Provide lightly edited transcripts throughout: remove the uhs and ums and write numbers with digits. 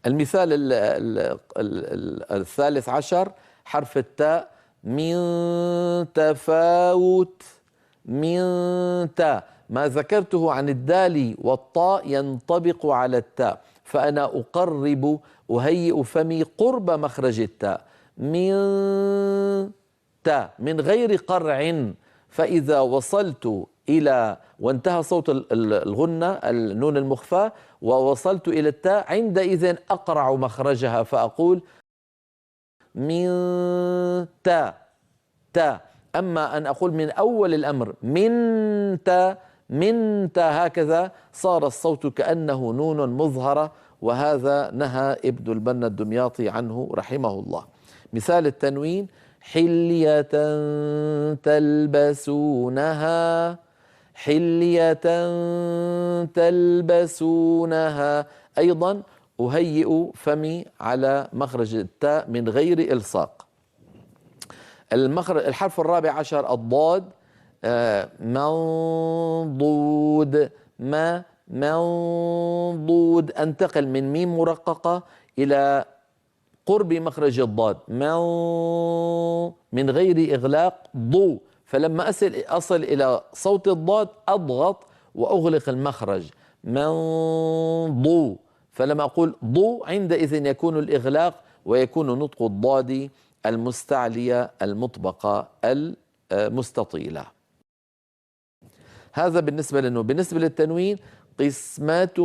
المثال الثالث عشر حرف التاء، من تفاوت، من تاء. ما ذكرته عن الدال والطاء ينطبق على التاء، فأنا أقرب أهيئ فمي قرب مخرج التاء، من تاء، من غير قرع. فإذا وصلت إلى وانتهى صوت الغنة النون المخفى ووصلت إلى التاء، عندئذ أقرع مخرجها فأقول من تاء، تاء. أما أن أقول من أول الأمر من تاء، من تاء، هكذا صار الصوت كأنه نون مظهرة، وهذا نهى ابن البنا الدمياطي عنه رحمه الله. مثال التنوين، حلية تلبسونها، حلية تلبسونها. أيضا أهيئ فمي على مخرج التاء من غير إلصاق. الحرف الرابع عشر الضاد، منضود، ما منضود. أنتقل من ميم مرققة إلى قرب مخرج الضاد، من غير إغلاق، ضو. فلما أصل إلى صوت الضاد أضغط وأغلق المخرج، منضو. فلما أقول ضو عندئذ يكون الإغلاق ويكون نطق الضاد المستعلية المطبقة المستطيلة. هذا بالنسبة للنون. بالنسبة للتنوين، قسمة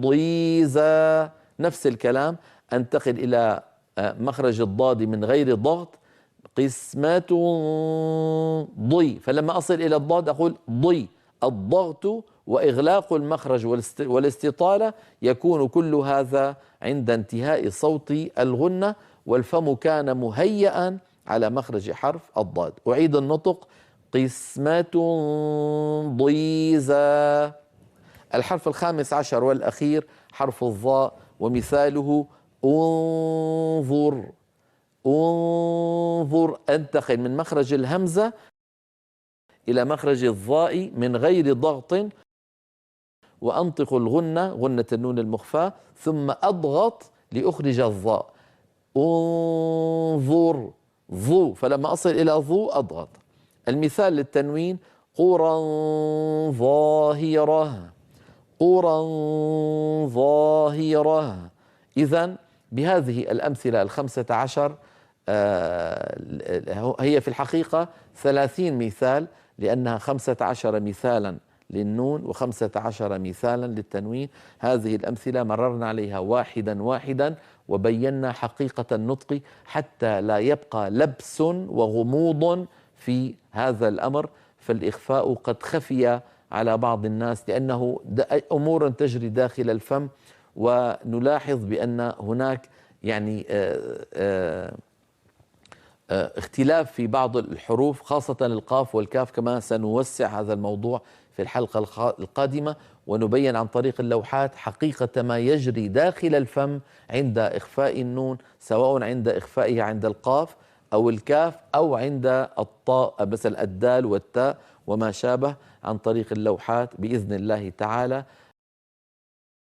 ضيزى، نفس الكلام، أنتقل إلى مخرج الضاد من غير ضغط، قسمة ضي. فلما أصل إلى الضاد أقول ضي. الضغط وإغلاق المخرج والاستطالة يكون كل هذا عند انتهاء صوت الغنة، والفم كان مهيئا على مخرج حرف الضاد. أعيد النطق، قسمة ضيزى. الحرف الخامس عشر والأخير حرف الظاء، ومثاله انظر، انظر. أنتقل من مخرج الهمزة إلى مخرج الظاء من غير ضغط، وأنطق الغنة، غنة النون المخفاة، ثم أضغط لأخرج الظاء، انظر، ظو. فلما أصل إلى ظو أضغط. المثال للتنوين، قرى ظاهرة، قرى ظاهرة. إذن بهذه الأمثلة الخمسة عشر، هي في الحقيقة 30 مثال، لأنها 15 مثالا للنون و15 مثالا للتنوين. هذه الأمثلة مررنا عليها واحدا واحدا وبينا حقيقة النطق حتى لا يبقى لبس وغموض في هذا الأمر، فالإخفاء قد خفي على بعض الناس لأنه أمور تجري داخل الفم، ونلاحظ بأن هناك يعني اختلاف في بعض الحروف، خاصة القاف والكاف، كما سنوسع هذا الموضوع في الحلقة القادمة، ونبين عن طريق اللوحات حقيقة ما يجري داخل الفم عند إخفاء النون، سواء عند إخفائها عند القاف أو الكاف أو عند الطاء، مثل الدال والتاء وما شابه، عن طريق اللوحات بإذن الله تعالى.